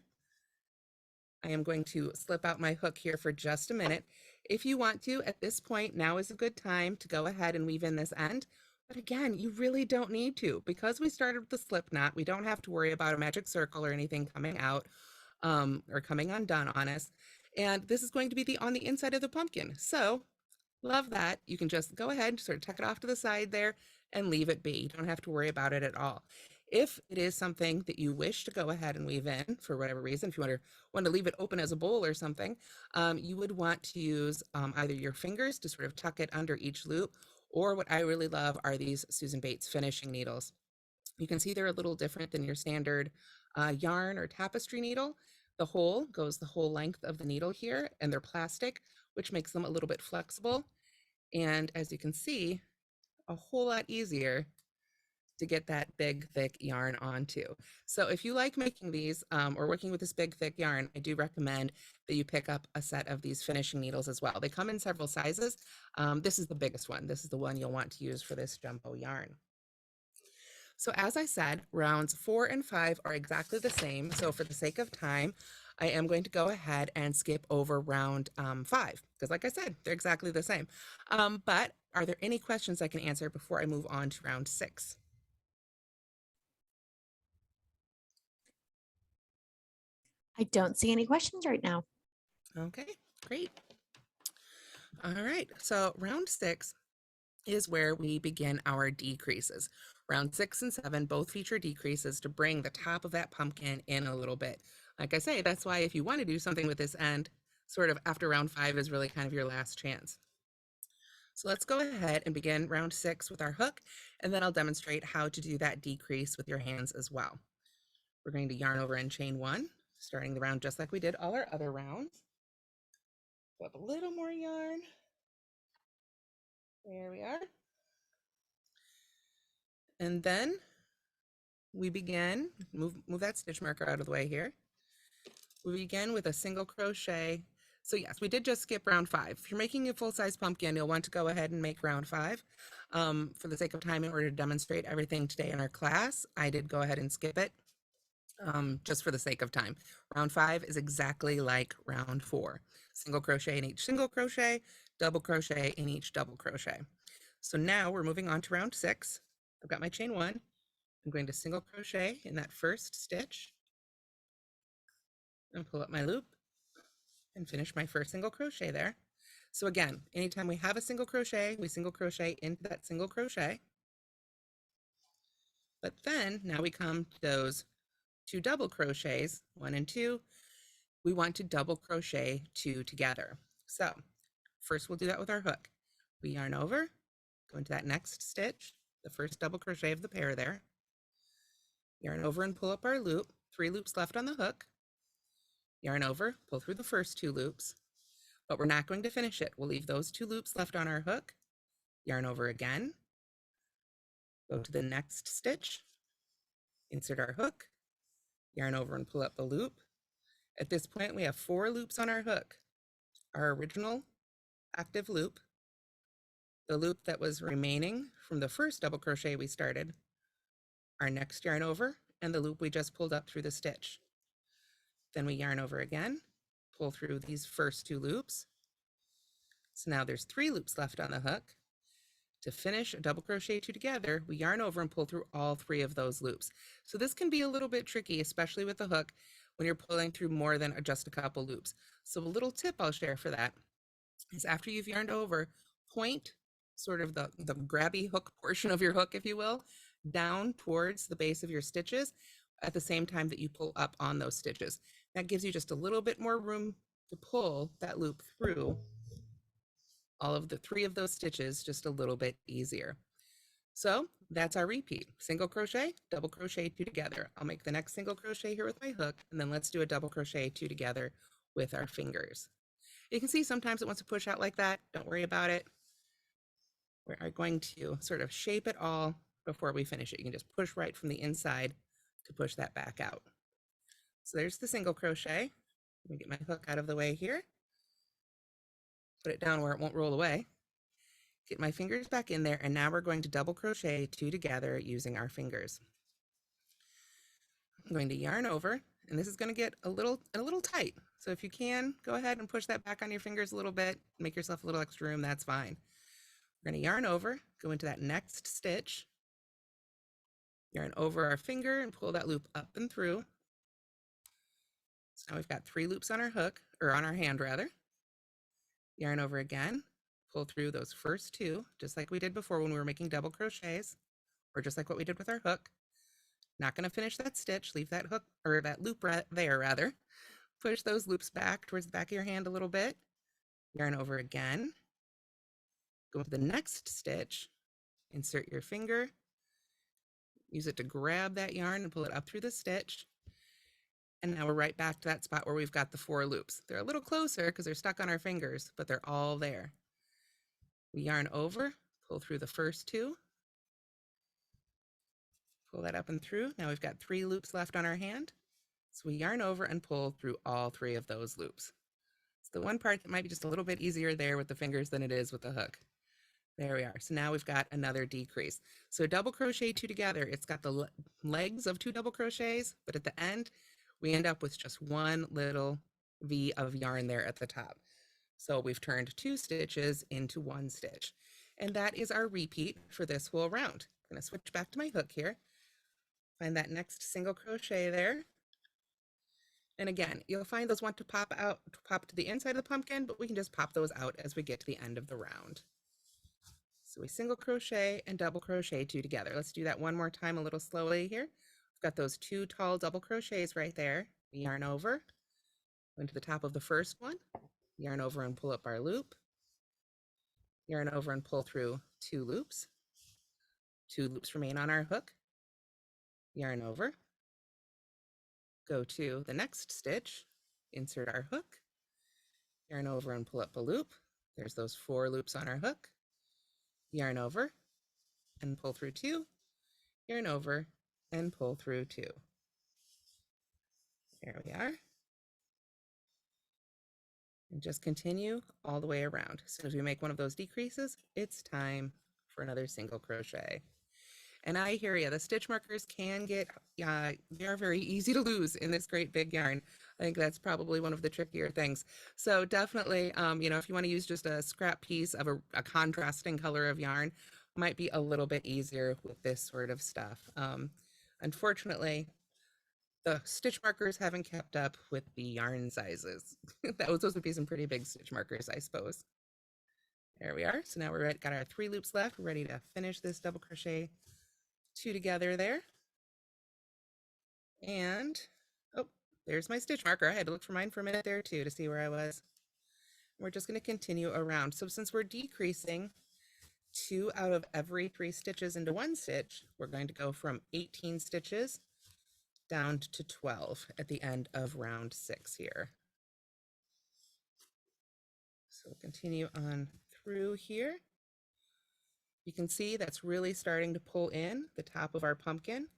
I am going to slip out my hook here for just a minute. If you want to, at this point, now is a good time to go ahead and weave in this end. But again, you really don't need to. Because we started with the slip knot, we don't have to worry about a magic circle or anything coming out or coming undone on us. And this is going to be on the inside of the pumpkin. So love that. You can just go ahead and sort of tuck it off to the side there and leave it be. You don't have to worry about it at all. If it is something that you wish to go ahead and weave in for whatever reason, if you want to leave it open as a bowl or something, you would want to use either your fingers to sort of tuck it under each loop, or what I really love are these Susan Bates finishing needles. You can see they're a little different than your standard yarn or tapestry needle. The hole goes the whole length of the needle here, and they're plastic, which makes them a little bit flexible. And as you can see, a whole lot easier to get that big, thick yarn onto. So if you like making these or working with this big, thick yarn, I do recommend that you pick up a set of these finishing needles as well. They come in several sizes. This is the biggest one. This is the one you'll want to use for this jumbo yarn. So as I said, rounds 4 and 5 are exactly the same. So for the sake of time, I am going to go ahead and skip over round 5 because like I said, they're exactly the same. But are there any questions I can answer before I move on to round 6?
I don't see any questions right now.
Okay, great. All right, so round 6 is where we begin our decreases. Round 6 and 7 both feature decreases to bring the top of that pumpkin in a little bit. Like I say, that's why if you want to do something with this end, sort of after round 5 is really kind of your last chance. So let's go ahead and begin round 6 with our hook, and then I'll demonstrate how to do that decrease with your hands as well. We're going to yarn over and chain 1, starting the round just like we did all our other rounds. Pull up a little more yarn. There we are. And then we begin, move that stitch marker out of the way here. We begin with a single crochet. So yes, we did just skip round 5. If you're making a full-size pumpkin, you'll want to go ahead and make round 5. For the sake of time, in order to demonstrate everything today in our class, I did go ahead and skip it, just for the sake of time. Round 5 is exactly like round 4. Single crochet in each single crochet, double crochet in each double crochet. So now we're moving on to round 6. I've got my chain 1. I'm going to single crochet in that first stitch and pull up my loop and finish my first single crochet there. So again, anytime we have a single crochet, we single crochet into that single crochet. But then now we come to those 2 double crochets, 1 and 2. We want to double crochet 2 together. So first we'll do that with our hook. We yarn over, go into that next stitch, the first double crochet of the pair there. Yarn over and pull up our loop, 3 loops left on the hook. Yarn over, pull through the first 2 loops, but we're not going to finish it. We'll leave those 2 loops left on our hook, yarn over again, go to the next stitch, insert our hook, yarn over and pull up the loop. At this point, we have 4 loops on our hook. Our original active loop, the loop that was remaining from the first double crochet we started, our next yarn over, and the loop we just pulled up through the stitch. Then we yarn over again, pull through these first 2 loops. So now there's 3 loops left on the hook. To finish a double crochet 2 together, we yarn over and pull through all 3 of those loops. So this can be a little bit tricky, especially with the hook when you're pulling through more than just a couple loops. So a little tip I'll share for that is after you've yarned over, point sort of the grabby hook portion of your hook, if you will, down towards the base of your stitches at the same time that you pull up on those stitches. That gives you just a little bit more room to pull that loop through all of the 3 of those stitches just a little bit easier. So that's our repeat. Single crochet, double crochet 2 together. I'll make the next single crochet here with my hook, and then let's do a double crochet 2 together with our fingers. You can see sometimes it wants to push out like that. Don't worry about it. We are going to sort of shape it all before we finish it. You can just push right from the inside to push that back out. So there's the single crochet. Let me get my hook out of the way here. Put it down where it won't roll away. Get my fingers back in there, and now we're going to double crochet 2 together using our fingers. I'm going to yarn over, and this is going to get a little tight. So if you can, go ahead and push that back on your fingers a little bit, make yourself a little extra room, that's fine. We're going to yarn over, go into that next stitch, yarn over our finger and pull that loop up and through. So now we've got 3 loops on our hook, or on our hand rather. Yarn over again, pull through those first 2, just like we did before when we were making double crochets, or just like what we did with our hook. Not going to finish that stitch, leave that hook, or that loop there rather. Push those loops back towards the back of your hand a little bit. Yarn over again. Go to the next stitch, insert your finger, use it to grab that yarn and pull it up through the stitch. And now we're right back to that spot where we've got the 4 loops. They're a little closer because they're stuck on our fingers, but they're all there. We yarn over, pull through the first 2, pull that up and through. Now we've got 3 loops left on our hand. So we yarn over and pull through all 3 of those loops. It's the one part that might be just a little bit easier there with the fingers than it is with the hook. There we are. So now we've got another decrease. So double crochet 2 together, it's got the legs of 2 double crochets, but at the end, we end up with just one little V of yarn there at the top. So we've turned 2 stitches into 1 stitch. And that is our repeat for this whole round. I'm going to switch back to my hook here. Find that next single crochet there. And again, you'll find those want to pop out, pop to the inside of the pumpkin, but we can just pop those out as we get to the end of the round. So we single crochet and double crochet 2 together. Let's do that one more time a little slowly here. We've got those 2 tall double crochets right there. We yarn over, go into the top of the first one, yarn over and pull up our loop, yarn over and pull through 2 loops. 2 loops remain on our hook, yarn over, go to the next stitch, insert our hook, yarn over and pull up a loop. There's those 4 loops on our hook, yarn over and pull through 2, yarn over and pull through 2. There we are. And just continue all the way around. As soon as we make one of those decreases, it's time for another single crochet. And I hear you, the stitch markers can get, they're very easy to lose in this great big yarn. I think that's probably one of the trickier things. So definitely, if you want to use just a scrap piece of a contrasting color of yarn, might be a little bit easier with this sort of stuff. Unfortunately, the stitch markers haven't kept up with the yarn sizes. Those would be some pretty big stitch markers, I suppose. There we are. So now we're got our 3 loops left. We're ready to finish this double crochet 2 together there. And, oh, there's my stitch marker. I had to look for mine for a minute there too to see where I was. We're just going to continue around. So since we're decreasing 2 out of every 3 stitches into 1 stitch, we're going to go from 18 stitches down to 12 at the end of round 6 here. So we'll continue on through here. You can see that's really starting to pull in the top of our pumpkin.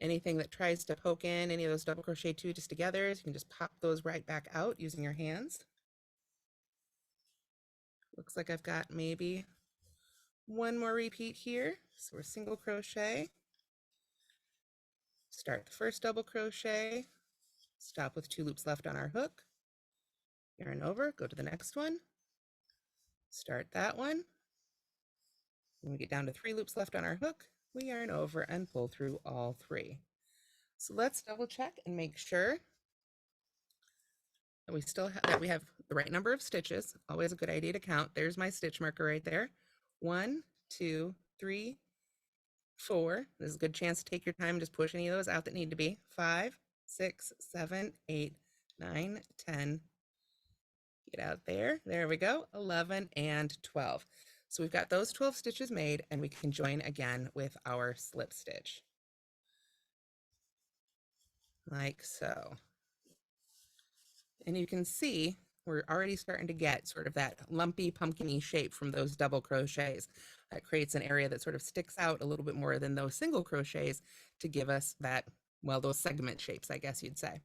Anything that tries to poke in any of those double crochet 2 just together, you can just pop those right back out using your hands. Looks like I've got maybe one more repeat here. So we're single crochet, start the first double crochet, stop with 2 loops left on our hook, yarn over, go to the next one, start that one. When we get down to 3 loops left on our hook, we yarn over and pull through all 3. So let's double check and make sure that we have the right number of stitches. Always a good idea to count. There's my stitch marker right there. 1, 2, 3, 4. This is a good chance to take your time, just push any of those out that need to be. 5, 6, 7, 8, 9, 10. Get out there. There we go. 11 and 12. So we've got those 12 stitches made, and we can join again with our slip stitch. Like so. And you can see we're already starting to get sort of that lumpy pumpkin-y shape from those double crochets. That creates an area that sort of sticks out a little bit more than those single crochets to give us that, well, those segment shapes, I guess you'd say.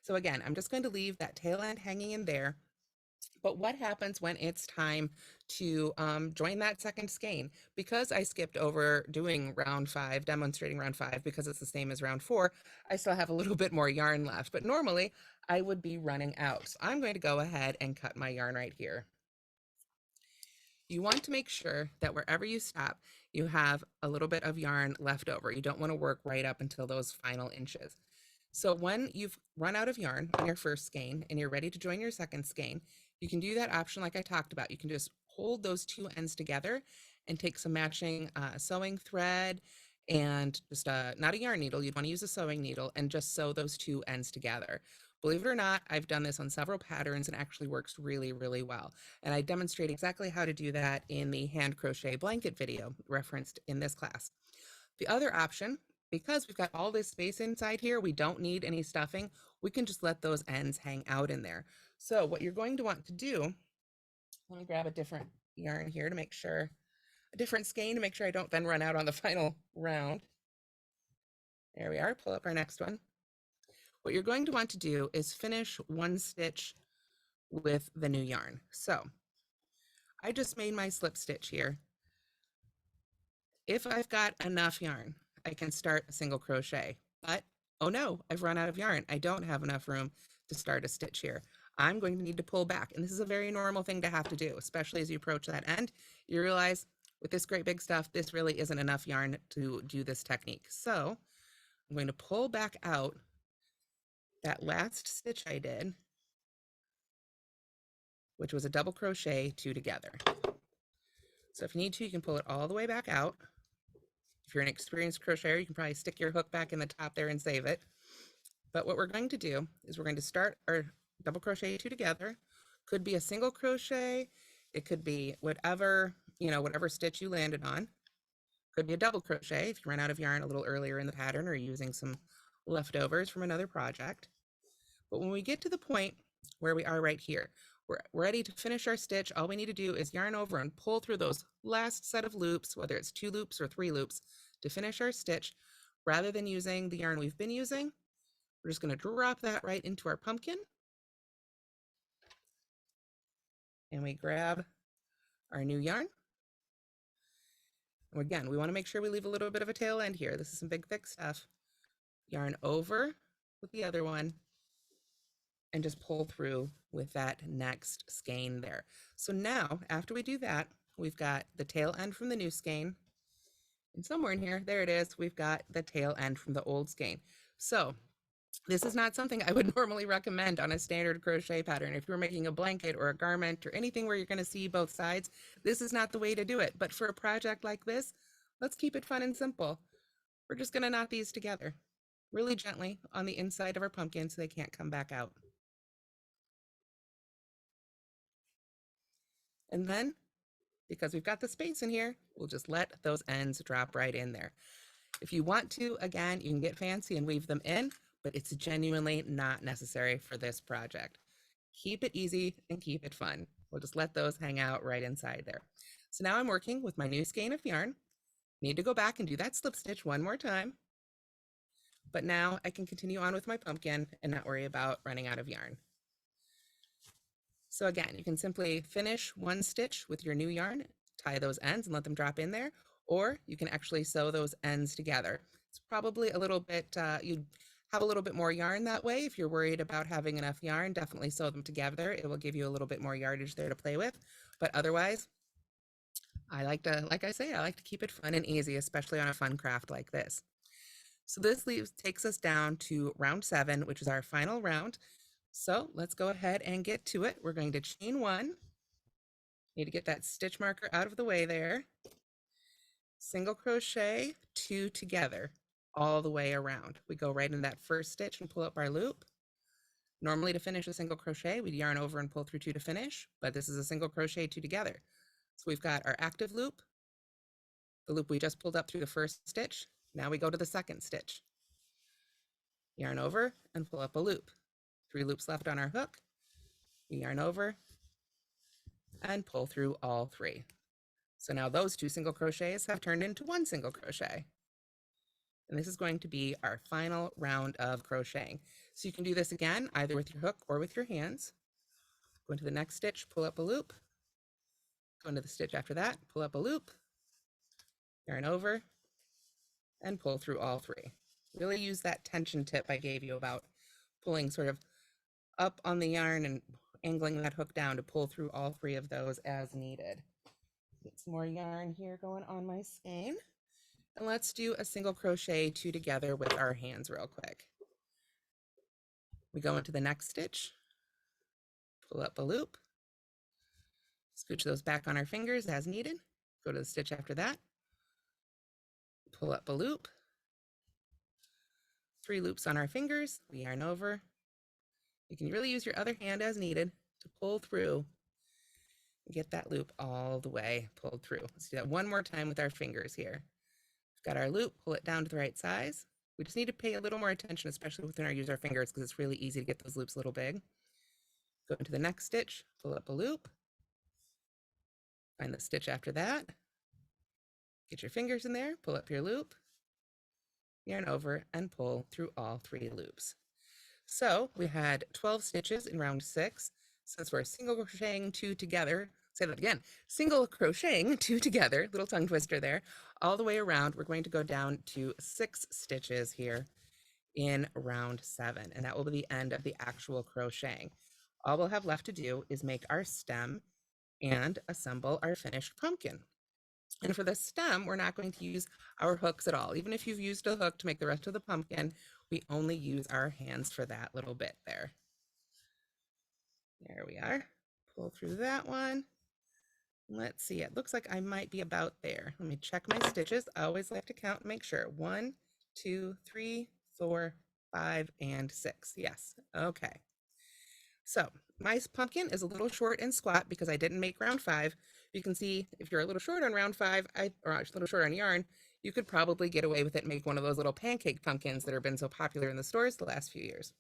So again, I'm just going to leave that tail end hanging in there. But what happens when it's time to join that second skein? Because I skipped over doing round 5, demonstrating round 5, because it's the same as round 4, I still have a little bit more yarn left. But normally I would be running out. So I'm going to go ahead and cut my yarn right here. You want to make sure that wherever you stop, you have a little bit of yarn left over. You don't want to work right up until those final inches. So when you've run out of yarn on your first skein and you're ready to join your second skein, you can do that option like I talked about. You can just hold those two ends together and take some matching sewing thread and just not a yarn needle. You'd want to use a sewing needle and just sew those two ends together. Believe it or not, I've done this on several patterns and actually works really, really well. And I demonstrate exactly how to do that in the hand crochet blanket video referenced in this class. The other option, because we've got all this space inside here, we don't need any stuffing. We can just let those ends hang out in there. So what you're going to want to do, let me grab a different yarn here to make sure, a different skein to make sure I don't then run out on the final round. There we are, pull up our next one. What you're going to want to do is finish one stitch with the new yarn. So I just made my slip stitch here. If I've got enough yarn, I can start a single crochet, but oh no, I've run out of yarn. I don't have enough room to start a stitch here. I'm going to need to pull back. And this is a very normal thing to have to do, especially as you approach that end. You realize with this great big stuff, this really isn't enough yarn to do this technique. So I'm going to pull back out that last stitch I did, which was a double crochet 2 together. So if you need to, you can pull it all the way back out. If you're an experienced crocheter, you can probably stick your hook back in the top there and save it. But what we're going to do is we're going to start our double crochet 2 together. Could be a single crochet. It could be whatever, whatever stitch you landed on. Could be a double crochet if you run out of yarn a little earlier in the pattern or using some leftovers from another project. But when we get to the point where we are right here, we're ready to finish our stitch. All we need to do is yarn over and pull through those last set of loops, whether it's 2 loops or 3 loops, to finish our stitch. Rather than using the yarn we've been using, we're just going to drop that right into our pumpkin. And we grab our new yarn. And again, we want to make sure we leave a little bit of a tail end here. This is some big, thick stuff. Yarn over with the other one and just pull through with that next skein there. So now, after we do that, we've got the tail end from the new skein. And somewhere in here, there it is, we've got the tail end from the old skein. So this is not something I would normally recommend on a standard crochet pattern. If you're making a blanket or a garment or anything where you're going to see both sides, this is not the way to do it. But for a project like this, let's keep it fun and simple. We're just going to knot these together really gently on the inside of our pumpkin so they can't come back out. And then, because we've got the space in here, we'll just let those ends drop right in there. If you want to, again, you can get fancy and weave them in, but it's genuinely not necessary for this project. Keep it easy and keep it fun. We'll just let those hang out right inside there. So now I'm working with my new skein of yarn. Need to go back and do that slip stitch one more time. But now I can continue on with my pumpkin and not worry about running out of yarn. So again, you can simply finish one stitch with your new yarn, tie those ends and let them drop in there, or you can actually sew those ends together. It's probably a little bit, you'd have a little bit more yarn that way. If you're worried about having enough yarn, definitely sew them together. It will give you a little bit more yardage there to play with. But otherwise, I like to keep it fun and easy, especially on a fun craft like this. So this takes us down to round 7, which is our final round. So let's go ahead and get to it. We're going to chain 1. Need to get that stitch marker out of the way there. Single crochet 2 together all the way around. We go right in that first stitch and pull up our loop. Normally to finish a single crochet, we'd yarn over and pull through 2 to finish, but this is a single crochet 2 together. So we've got our active loop, the loop we just pulled up through the first stitch. Now we go to the second stitch. Yarn over and pull up a loop. 3 loops left on our hook. We yarn over and pull through all 3. So now those 2 single crochets have turned into 1 single crochet. And this is going to be our final round of crocheting. So you can do this again, either with your hook or with your hands. Go into the next stitch, pull up a loop, go into the stitch after that, pull up a loop, yarn over, and pull through all 3. Really use that tension tip I gave you about pulling sort of up on the yarn and angling that hook down to pull through all 3 of those as needed. Get some more yarn here going on my skein. And let's do a single crochet 2 together with our hands real quick. We go into the next stitch, pull up a loop, scooch those back on our fingers as needed, go to the stitch after that, pull up a loop, 3 loops on our fingers, we yarn over. You can really use your other hand as needed to pull through and get that loop all the way pulled through. Let's do that one more time with our fingers here. We've got our loop, pull it down to the right size. We just need to pay a little more attention, especially when I use our fingers, because it's really easy to get those loops a little big. Go into the next stitch, pull up a loop, find the stitch after that, get your fingers in there, pull up your loop, yarn over, and pull through all 3 loops. So we had 12 stitches in round 6. Since we're single crocheting 2 together, say that again, single crocheting 2 together, little tongue twister there, all the way around, we're going to go down to 6 stitches here in round 7, and that will be the end of the actual crocheting. All we'll have left to do is make our stem and assemble our finished pumpkin. And for the stem, we're not going to use our hooks at all. Even if you've used a hook to make the rest of the pumpkin, we only use our hands for that little bit there. There we are. Pull through that one. Let's see, it looks like I might be about there. Let me check my stitches. I always like to count and make sure. 1, 2, 3, 4, 5, and 6. Yes, okay. So my pumpkin is a little short and squat because I didn't make round 5. You can see if you're a little short on round 5, or a little short on yarn, you could probably get away with it and make one of those little pancake pumpkins that have been so popular in the stores the last few years.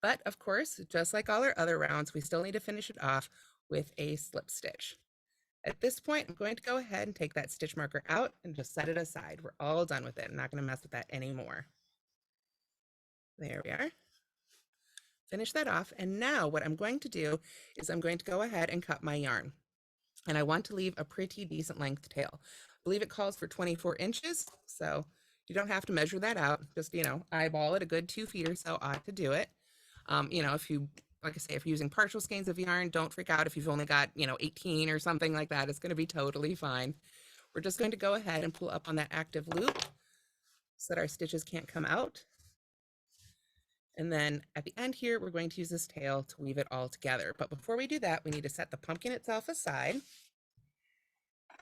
But of course, just like all our other rounds, we still need to finish it off with a slip stitch. At this point, I'm going to go ahead and take that stitch marker out and just set it aside. We're all done with it. I'm not going to mess with that anymore. There we are. Finish that off. And now what I'm going to do is I'm going to go ahead and cut my yarn. And I want to leave a pretty decent length tail. I believe it calls for 24 inches. So you don't have to measure that out. Just, eyeball it. A good 2 feet or so ought to do it. If you, like I say, if you're using partial skeins of yarn, don't freak out if you've only got, 18 or something like that. It's going to be totally fine. We're just going to go ahead and pull up on that active loop so that our stitches can't come out. And then at the end here, we're going to use this tail to weave it all together. But before we do that, we need to set the pumpkin itself aside.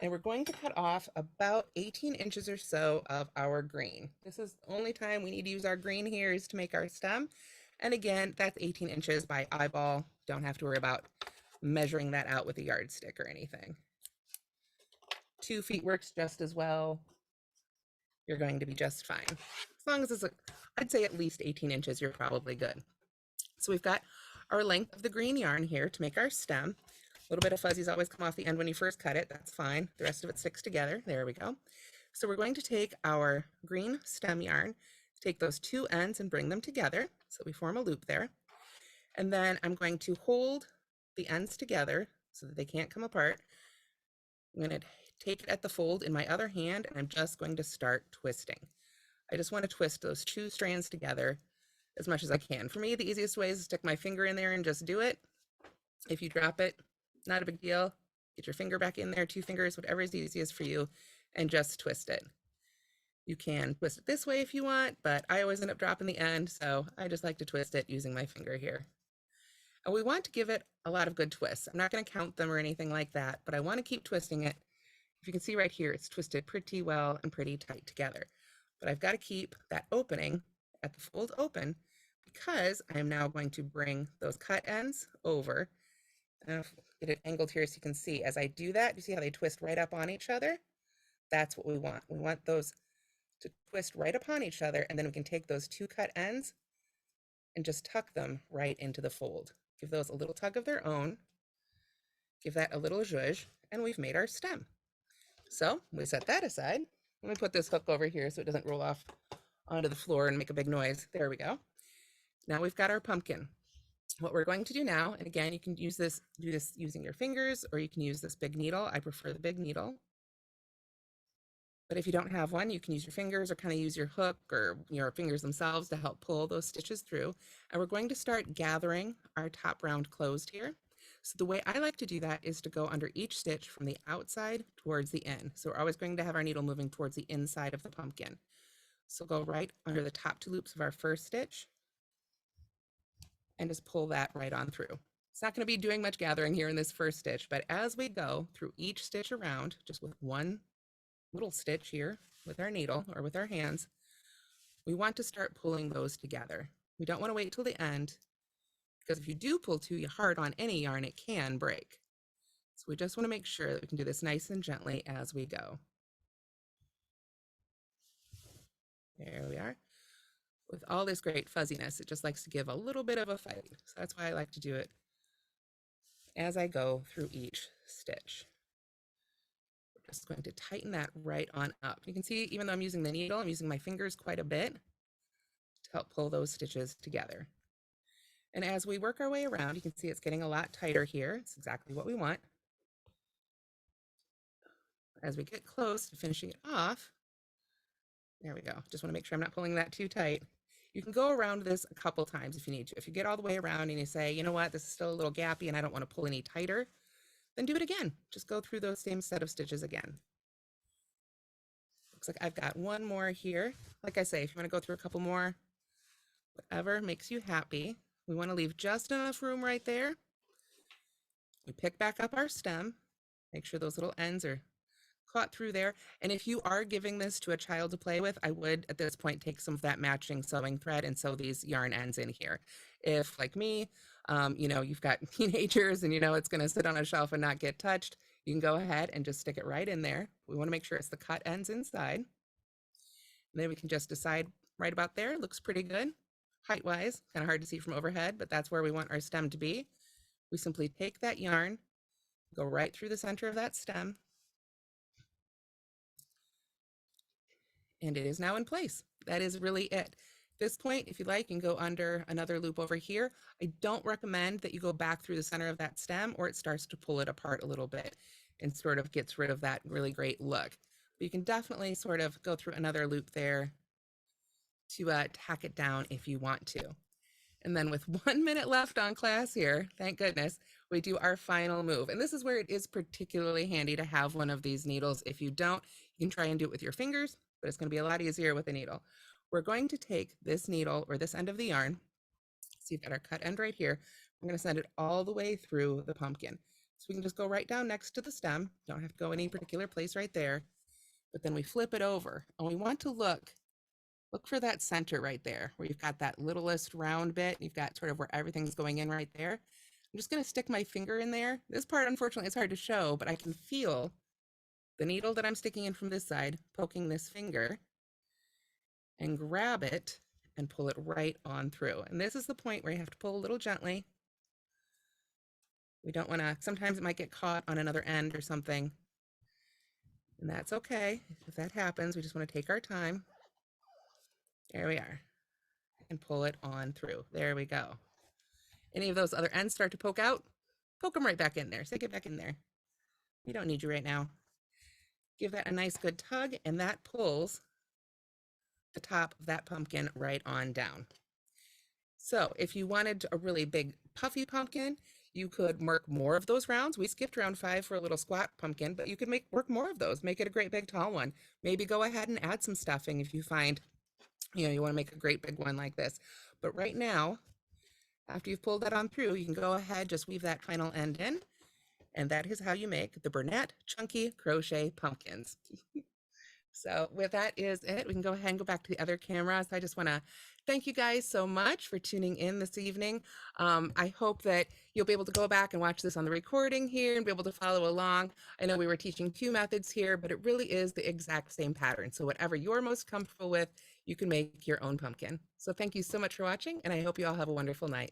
And we're going to cut off about 18 inches or so of our green. This is the only time we need to use our green here is to make our stem. And again, that's 18 inches by eyeball. Don't have to worry about measuring that out with a yardstick or anything. 2 feet works just as well. You're going to be just fine. As long as it's, I'd say at least 18 inches, you're probably good. So we've got our length of the green yarn here to make our stem. A little bit of fuzzies always come off the end when you first cut it. That's fine. The rest of it sticks together. There we go. So we're going to take our green stem yarn, take those 2 ends and bring them together. So we form a loop there. And then I'm going to hold the ends together so that they can't come apart. I'm going to take it at the fold in my other hand, and I'm just going to start twisting. I just want to twist those 2 strands together as much as I can. For me, the easiest way is to stick my finger in there and just do it. If you drop it, not a big deal. Get your finger back in there, 2 fingers, whatever is easiest for you, and just twist it. You can twist it this way if you want, but I always end up dropping the end, so I just like to twist it using my finger here. And we want to give it a lot of good twists. I'm not going to count them or anything like that, but I want to keep twisting it. If you can see right here, it's twisted pretty well and pretty tight together. But I've got to keep that opening at the fold open because I am now going to bring those cut ends over. And I'll get it angled here so you can see. As I do that, you see how they twist right up on each other? That's what we want. We want those to twist right upon each other, and then we can take those 2 cut ends and just tuck them right into the fold. Give those a little tug of their own, give that a little zhuzh, and we've made our stem. So we set that aside. Let me put this hook over here so it doesn't roll off onto the floor and make a big noise. There we go. Now we've got our pumpkin. What we're going to do now, and again, you can do this using your fingers, or you can use this big needle. I prefer the big needle. But if you don't have one, you can use your fingers or kind of use your hook or your fingers themselves to help pull those stitches through. And we're going to start gathering our top round closed here. So the way I like to do that is to go under each stitch from the outside towards the in. So we're always going to have our needle moving towards the inside of the pumpkin. So go right under the top 2 loops of our first stitch and just pull that right on through. It's not going to be doing much gathering here in this first stitch, but as we go through each stitch around, just with one little stitch here with our needle or with our hands, we want to start pulling those together. We don't want to wait till the end, because if you do pull too hard on any yarn, it can break. So we just want to make sure that we can do this nice and gently as we go. There we are. With all this great fuzziness, it just likes to give a little bit of a fight. So that's why I like to do it as I go through each stitch. Just going to tighten that right on up. You can see, even though I'm using the needle, I'm using my fingers quite a bit to help pull those stitches together. And as we work our way around, you can see it's getting a lot tighter here. It's exactly what we want. As we get close to finishing it off, there we go. Just want to make sure I'm not pulling that too tight. You can go around this a couple times if you need to. If you get all the way around and you say, you know what, this is still a little gappy and I don't want to pull any tighter, then do it again. Just go through those same set of stitches again. Looks like I've got one more here. Like I say, if you want to go through a couple more, whatever makes you happy. We want to leave just enough room right there. We pick back up our stem, make sure those little ends are caught through there. And if you are giving this to a child to play with, I would at this point take some of that matching sewing thread and sew these yarn ends in here. If, like me, you know, you've got teenagers and you know it's going to sit on a shelf and not get touched, you can go ahead and just stick it right in there. We want to make sure it's the cut ends inside. And then we can just decide right about there. Looks pretty good. Height-wise, kind of hard to see from overhead, but that's where we want our stem to be. We simply take that yarn, go right through the center of that stem, and it is now in place. That is really it. At this point, if you like, you can go under another loop over here. I don't recommend that you go back through the center of that stem, or it starts to pull it apart a little bit and sort of gets rid of that really great look. But you can definitely sort of go through another loop there to tack it down if you want to. And then with 1 minute left on class here, thank goodness, we do our final move. And this is where it is particularly handy to have one of these needles. If you don't, you can try and do it with your fingers, but it's going to be a lot easier with a needle. We're going to take this needle or this end of the yarn. So you've got our cut end right here. We're going to send it all the way through the pumpkin. So we can just go right down next to the stem. Don't have to go any particular place right there. But then we flip it over and we want to look for that center right there where you've got that littlest round bit. You've got sort of where everything's going in right there. I'm just going to stick my finger in there. This part, unfortunately, is hard to show, but I can feel the needle that I'm sticking in from this side, poking this finger, and grab it and pull it right on through. And this is the point where you have to pull a little gently. We don't want to, sometimes it might get caught on another end or something. And that's okay. If that happens, we just want to take our time. There we are. And pull it on through. There we go. Any of those other ends start to poke out, poke them right back in there. Say, get back in there. We don't need you right now. Give that a nice good tug, and that pulls the top of that pumpkin right on down. So if you wanted a really big puffy pumpkin, you could work more of those rounds. We skipped round 5 for a little squat pumpkin, but you could work more of those. Make it a great big tall one. Maybe go ahead and add some stuffing if you find, you know, you want to make a great big one like this. But right now, after you've pulled that on through, you can go ahead, just weave that final end in, and that is how you make the Bernat Chunky Crochet Pumpkins. So with that is it. We can go ahead and go back to the other cameras. I just want to thank you guys so much for tuning in this evening. I hope that you'll be able to go back and watch this on the recording here and be able to follow along. I know we were teaching 2 methods here, but it really is the exact same pattern. So whatever you're most comfortable with, you can make your own pumpkin. So thank you so much for watching, and I hope you all have a wonderful night.